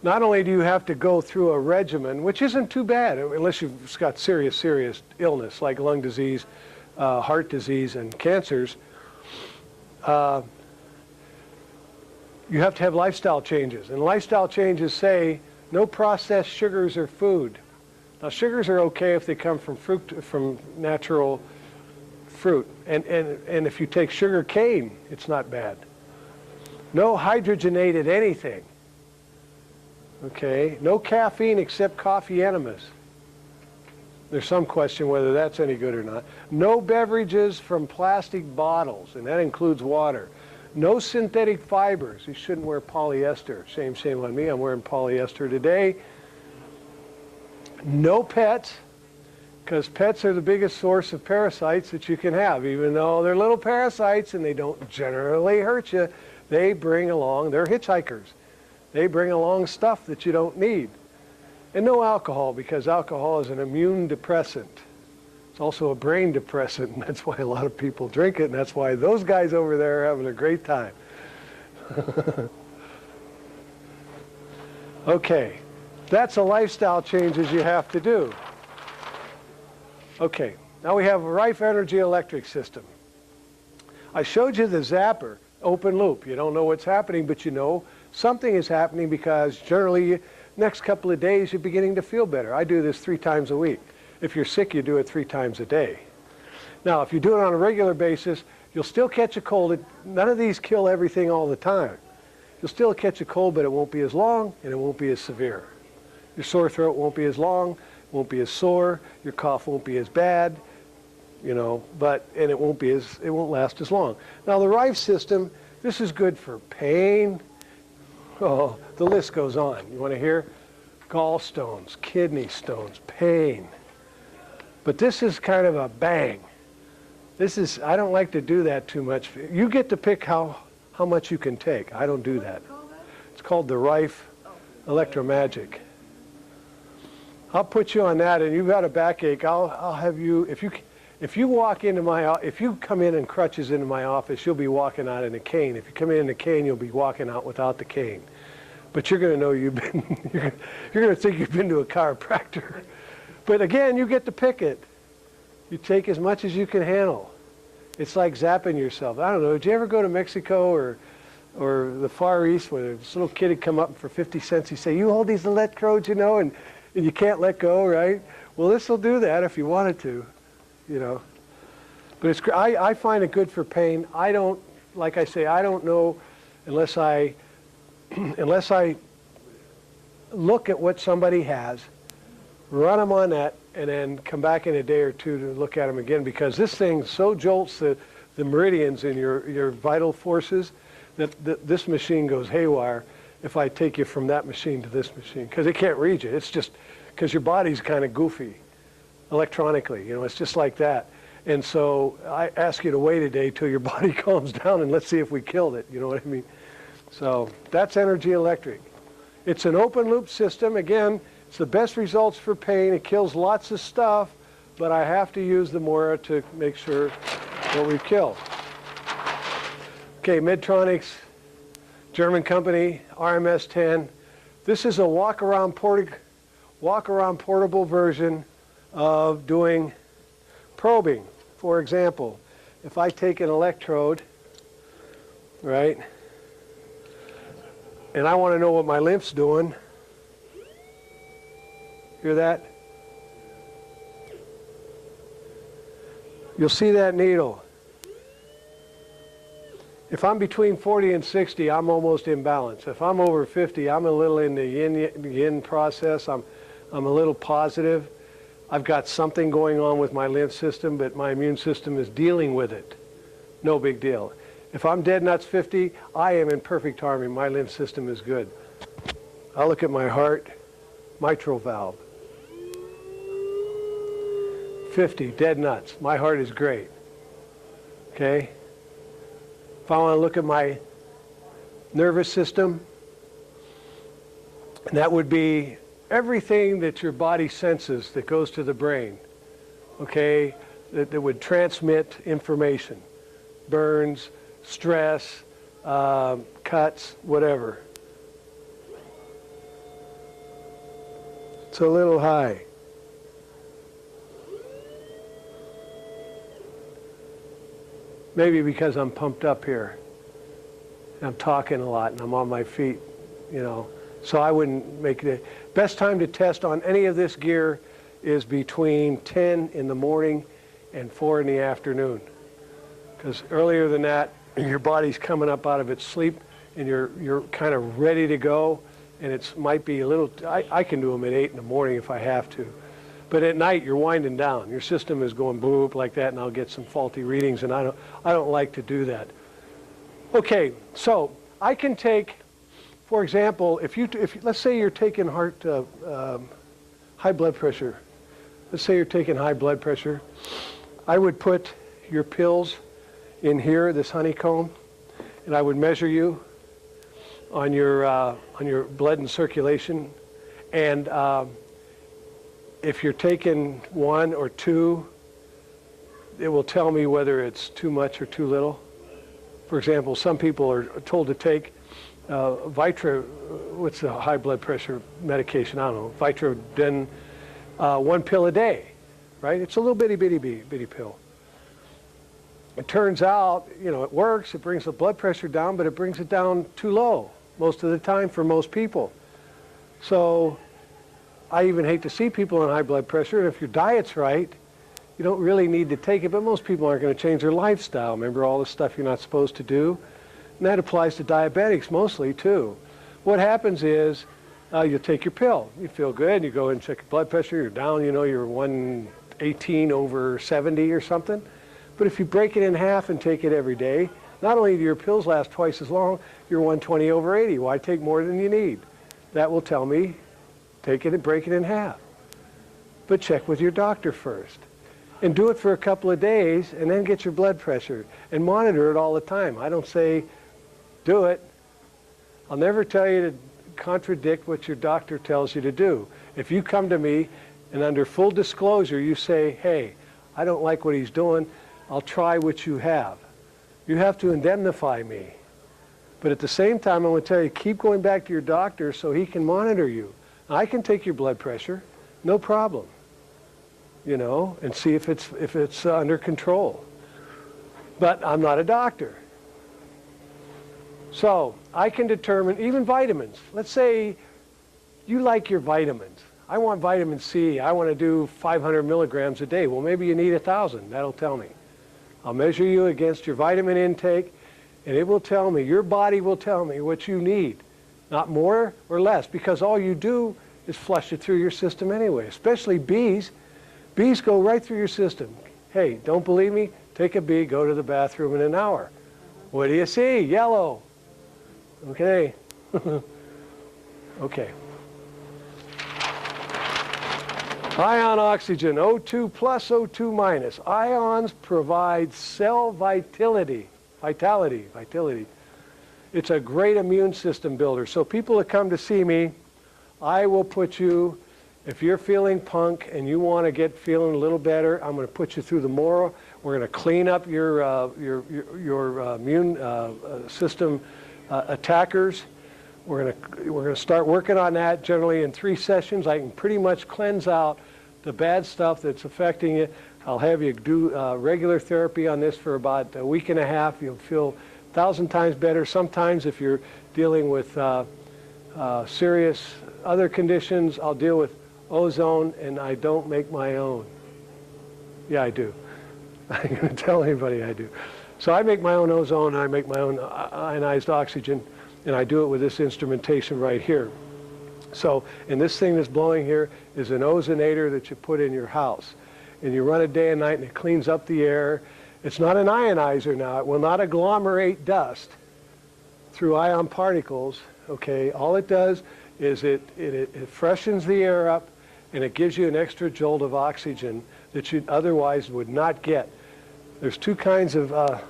not only do you have to go through a regimen, which isn't too bad, unless you've got serious, serious illness like lung disease, heart disease, and cancers, you have to have lifestyle changes. And lifestyle changes say no processed sugars or food. Now, sugars are okay if they come from natural fruit. And if you take sugar cane, it's not bad. No hydrogenated anything. Okay? No caffeine except coffee enemas. There's some question whether that's any good or not. No beverages from plastic bottles, and that includes water. No synthetic fibers. You shouldn't wear polyester. Shame on me. I'm wearing polyester today. No pets, because pets are the biggest source of parasites that you can have. Even though they're little parasites and they don't generally hurt you, they bring along, they're hitchhikers. They bring along stuff that you don't need. And no alcohol, because alcohol is an immune depressant. It's also a brain depressant, and that's why a lot of people drink it, and that's why those guys over there are having a great time. Okay, that's the lifestyle changes you have to do. Okay, now we have a Rife Energy Electric System. I showed you the zapper, open loop. You don't know what's happening, but you know something is happening because generally next couple of days you're beginning to feel better. I do this 3 times a week. If you're sick, you do it 3 times a day. Now, if you do it on a regular basis, you'll still catch a cold. None of these kill everything all the time. You'll still catch a cold, but it won't be as long and it won't be as severe. Your sore throat won't be as long, won't be as sore, your cough won't be as bad, you know, and it won't last as long. Now, the Rife system, this is good for pain. Oh, the list goes on. You want to hear? Gallstones, kidney stones, pain. But this is kind of a bang. I don't like to do that too much. You get to pick how much you can take. I don't do that. It's called the Rife Electromagic. I'll put you on that, and you've got a backache. I'll have you, if you walk into if you come in and crutches into my office, you'll be walking out in a cane. If you come in a cane, you'll be walking out without the cane. But you're going to know you're going to think you've been to a chiropractor. But again, you get to pick it. You take as much as you can handle. It's like zapping yourself. I don't know, did you ever go to Mexico or the Far East where this little kid would come up for 50 cents, he'd say, you hold these electrodes, you know, and you can't let go, right? Well, this will do that if you wanted to, you know. But I find it good for pain. I don't, like I say, I don't know unless I look at what somebody has, run them on that, and then come back in a day or two to look at them again, because this thing so jolts the meridians in your vital forces that this machine goes haywire if I take you from that machine to this machine, because it can't read you. It's just because your body's kind of goofy electronically, you know, it's just like that. And so I ask you to wait a day till your body calms down and let's see if we killed it, you know what I mean? So that's Energy Electric. It's an open loop system. Again, it's the best results for pain. It kills lots of stuff, but I have to use the Mora to make sure that we kill. Okay, Medtronics, German company, RMS-10. This is a walk-around portable version of doing probing. For example, if I take an electrode, right, and I want to know what my lymph's doing. Hear that? You'll see that needle. If I'm between 40 and 60, I'm almost in balance. If I'm over 50, I'm a little in the yin process. I'm a little positive. I've got something going on with my lymph system, but my immune system is dealing with it. No big deal. If I'm dead nuts 50, I am in perfect harmony. My lymph system is good. I'll look at my heart, mitral valve. 50, dead nuts. My heart is great. Okay? If I want to look at my nervous system, that would be everything that your body senses that goes to the brain, okay, that would transmit information. Burns, stress, cuts, whatever. It's a little high. Maybe because I'm pumped up here. I'm talking a lot and I'm on my feet, you know. So I wouldn't make it. Best time to test on any of this gear is between 10 in the morning and 4 in the afternoon. Because earlier than that, your body's coming up out of its sleep and you're kind of ready to go. And it might be a little, I can do them at 8 in the morning if I have to. But at night, you're winding down. Your system is going boop like that, and I'll get some faulty readings, and I don't like to do that. Okay, so I can take, for example, if let's say you're taking high blood pressure. Let's say you're taking high blood pressure. I would put your pills in here, this honeycomb, and I would measure you on your blood and circulation, and if you're taking 1 or 2, it will tell me whether it's too much or too little. For example, some people are told to take Vitra, what's the high blood pressure medication? I don't know, Vitrodin, 1 pill a day, right? It's a little bitty pill. It turns out, you know, it works, it brings the blood pressure down, but it brings it down too low most of the time for most people. So I even hate to see people on high blood pressure, and if your diet's right, you don't really need to take it, but most people aren't going to change their lifestyle. Remember all the stuff you're not supposed to do? And that applies to diabetics mostly, too. What happens is you take your pill. You feel good, you go and check your blood pressure, you're down, you know, you're 118 over 70 or something. But if you break it in half and take it every day, not only do your pills last twice as long, you're 120 over 80. Why take more than you need? That will tell me, take it and break it in half. But check with your doctor first. And do it for a couple of days, and then get your blood pressure. And monitor it all the time. I don't say, do it. I'll never tell you to contradict what your doctor tells you to do. If you come to me, and under full disclosure, you say, hey, I don't like what he's doing, I'll try what you have. You have to indemnify me. But at the same time, I'm going to tell you, keep going back to your doctor so he can monitor you. I can take your blood pressure, no problem, you know, and see if it's under control. But I'm not a doctor. So I can determine, even vitamins. Let's say you like your vitamins. I want vitamin C. I want to do 500 milligrams a day. Well, maybe you need 1,000. That'll tell me. I'll measure you against your vitamin intake, and it will tell me, your body will tell me what you need. Not more or less, because all you do is flush it through your system anyway, especially bees. Bees go right through your system. Hey, don't believe me? Take a bee, go to the bathroom in an hour. What do you see? Yellow. Okay. Okay. Ion oxygen, O2 plus, O2 minus. Ions provide cell vitality. It's a great immune system builder. So people that come to see me, I will put you, if you're feeling punk and you want to get feeling a little better, I'm going to put you through the Mora. We're going to clean up your immune system attackers. We're going to start working on that generally in 3 sessions. I can pretty much cleanse out the bad stuff that's affecting you. I'll have you do regular therapy on this for about a week and a half. You'll feel 1,000 times better. Sometimes if you're dealing with serious other conditions, I'll deal with ozone, and I don't make my own. Yeah, I do. I'm going to tell anybody I do. So I make my own ozone, and I make my own ionized oxygen, and I do it with this instrumentation right here. So, and this thing that's blowing here is an ozonator that you put in your house. And you run it day and night, and it cleans up the air. It's not an ionizer now. It will not agglomerate dust through ion particles, okay? All it does is it freshens the air up, and it gives you an extra jolt of oxygen that you otherwise would not get. There's 2 kinds of, well,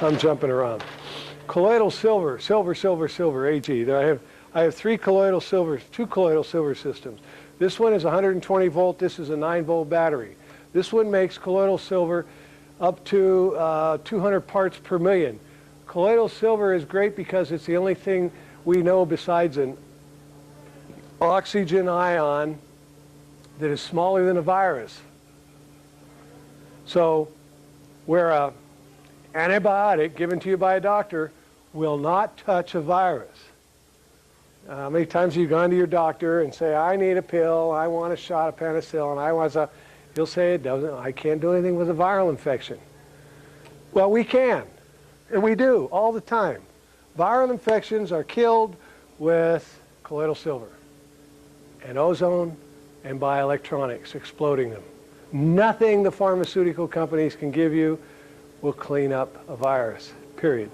I'm jumping around. Colloidal silver, silver, Ag. There I have 3 colloidal silvers, 2 colloidal silver systems. This one is 120 volt, this is a 9 volt battery. This one makes colloidal silver up to 200 parts per million. colloidal silver is great because it's the only thing we know besides an oxygen ion that is smaller than a virus. So where an antibiotic given to you by a doctor will not touch a virus. How many times have you gone to your doctor and say, I need a pill, I want a shot of penicillin, I want a... He'll say, I can't do anything with a viral infection. Well, we can, and we do all the time. Viral infections are killed with colloidal silver and ozone and by electronics exploding them. Nothing the pharmaceutical companies can give you will clean up a virus, period.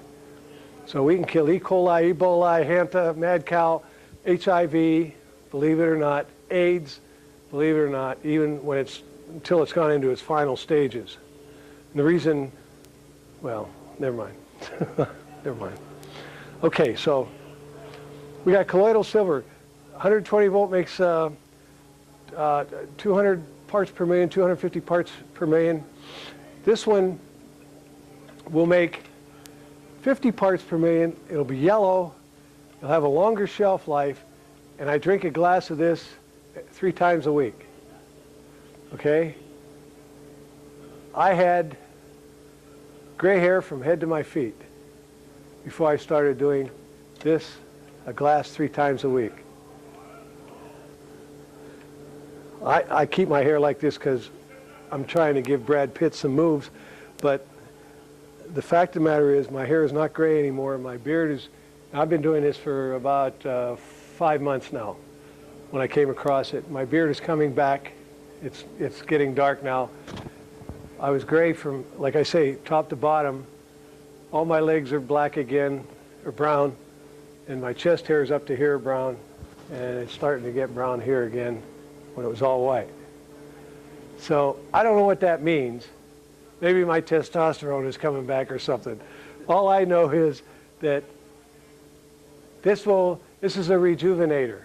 So we can kill E. coli, Ebola, Hanta, mad cow, HIV, believe it or not, AIDS, believe it or not, even when until it's gone into its final stages. And the reason, well, never mind. Never mind. Okay, so we got colloidal silver. 120 volt makes 200 parts per million, 250 parts per million. This one will make 50 parts per million. It'll be yellow. It'll have a longer shelf life. And I drink a glass of this 3 times a week. Okay? I had gray hair from head to my feet before I started doing this, a glass 3 times a week. I keep my hair like this because I'm trying to give Brad Pitt some moves, but the fact of the matter is my hair is not gray anymore. My beard is, I've been doing this for about 5 months now when I came across it. My beard is coming back. It's getting dark now. I was gray from, like I say, top to bottom. All my legs are black again, or brown, and my chest hair is up to here brown, and it's starting to get brown here again when it was all white. So I don't know what that means. Maybe my testosterone is coming back or something. All I know is that this is a rejuvenator.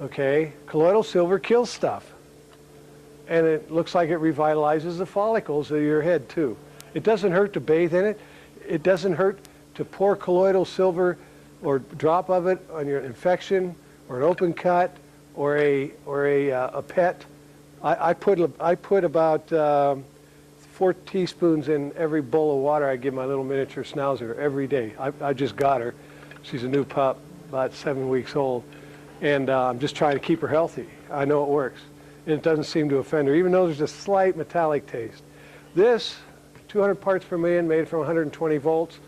Okay? Colloidal silver kills stuff. And it looks like it revitalizes the follicles of your head too. It doesn't hurt to bathe in it. It doesn't hurt to pour colloidal silver or drop of it on your infection or an open cut or a pet. I put about 4 teaspoons in every bowl of water I give my little miniature schnauzer every day. I just got her. She's a new pup, about 7 weeks old. And I'm just trying to keep her healthy. I know it works. And it doesn't seem to offend her, even though there's a slight metallic taste. This, 200 parts per million, made from 120 volts.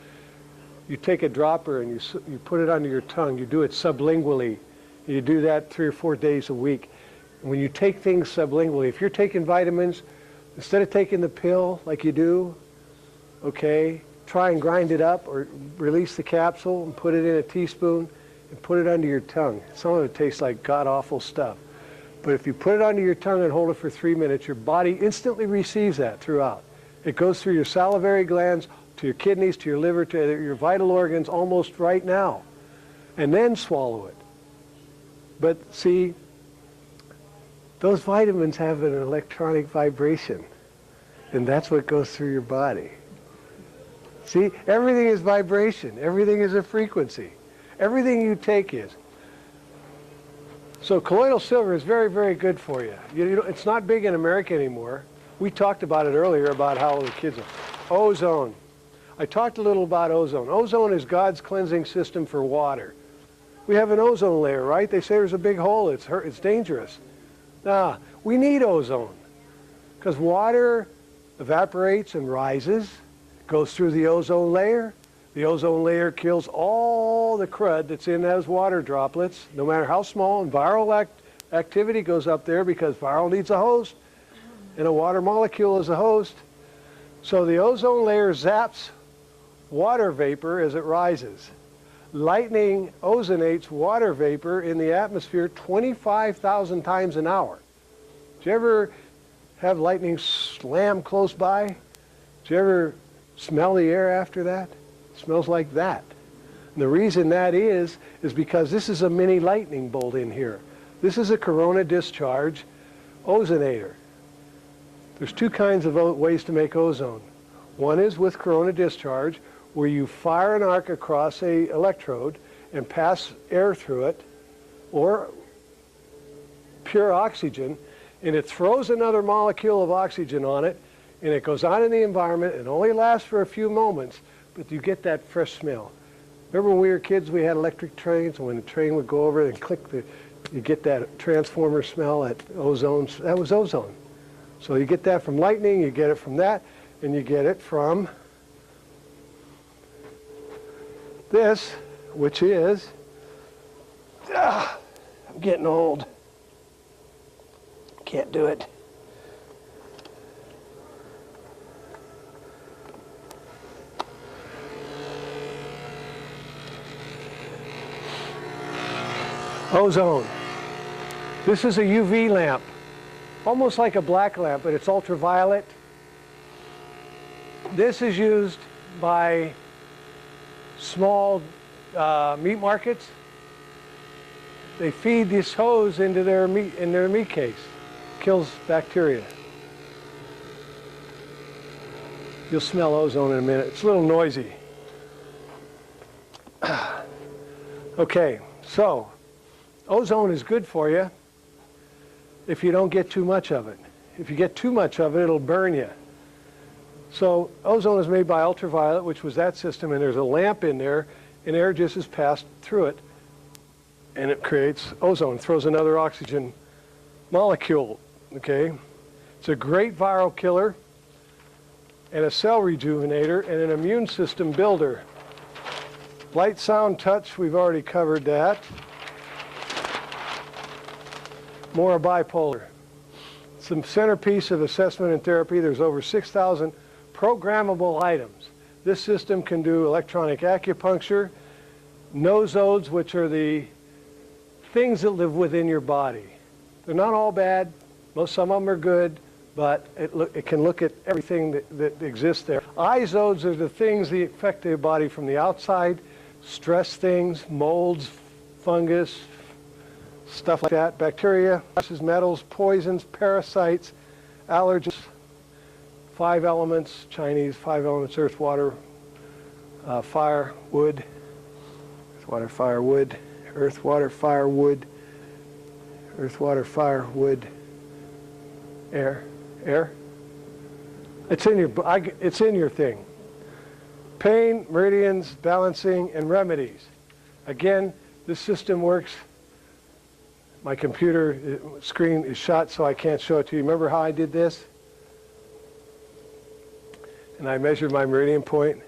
You take a dropper and you put it under your tongue. You do it sublingually. You do that 3 or 4 days a week. And when you take things sublingually, if you're taking vitamins, instead of taking the pill like you do, okay, try and grind it up or release the capsule and put it in a teaspoon and put it under your tongue. Some of it tastes like god-awful stuff. But if you put it under your tongue and hold it for 3 minutes, your body instantly receives that throughout. It goes through your salivary glands, to your kidneys, to your liver, to your vital organs almost right now. And then swallow it. But see, those vitamins have an electronic vibration. And that's what goes through your body. See, everything is vibration. Everything is a frequency. Everything you take is. So colloidal silver is very, very good for you. You know, it's not big in America anymore. We talked about it earlier about how the kids are. Ozone. I talked a little about ozone. Ozone is God's cleansing system for water. We have an ozone layer, right? They say there's a big hole. It's dangerous. Nah, we need ozone because water evaporates and rises, goes through the ozone layer. The ozone layer kills all the crud that's in those water droplets, no matter how small, and viral activity goes up there because viral needs a host, and a water molecule is a host. So the ozone layer zaps water vapor as it rises. Lightning ozonates water vapor in the atmosphere 25,000 times an hour. Did you ever have lightning slam close by? Did you ever smell the air after that? It smells like that. And the reason that is because this is a mini lightning bolt in here. This is a corona discharge ozonator. There's 2 kinds of ways to make ozone. One is with corona discharge, where you fire an arc across a electrode and pass air through it, or pure oxygen, and it throws another molecule of oxygen on it, and it goes out in the environment and only lasts for a few moments, but you get that fresh smell. Remember when we were kids, we had electric trains, and when the train would go over and click, you get that transformer smell, that ozone. That was ozone. So you get that from lightning, you get it from that, and you get it from this, which is, I'm getting old. Can't do it. Ozone. This is a UV lamp, almost like a black lamp, but it's ultraviolet. This is used by small meat markets. They feed this hose into their meat case. Kills bacteria. You'll smell ozone in a minute. It's a little noisy. Okay, so ozone is good for you if you don't get too much of it. If you get too much of it, it'll burn you. So ozone is made by ultraviolet, which was that system, and there's a lamp in there, and air just is passed through it, and it creates ozone, throws another oxygen molecule, okay? It's a great viral killer, and a cell rejuvenator, and an immune system builder. Light, sound, touch, we've already covered that. More bipolar. Some centerpiece of assessment and therapy. There's over 6,000 programmable items. This system can do electronic acupuncture, nosodes, which are the things that live within your body. They're not all bad. Some of them are good, but it can look at everything that exists there. Izodes are the things that affect the body from the outside, stress things, molds, fungus, stuff like that, bacteria, metals, poisons, parasites, allergens, 5 elements, Chinese 5 elements, earth, water, fire, wood, earth, water, fire, wood, earth, water, fire, wood, earth, water, fire, wood, air. It's in your thing. Pain, meridians, balancing, and remedies. Again, this system works. My computer screen is shot, so I can't show it to you. Remember how I did this? And I measured my meridian point.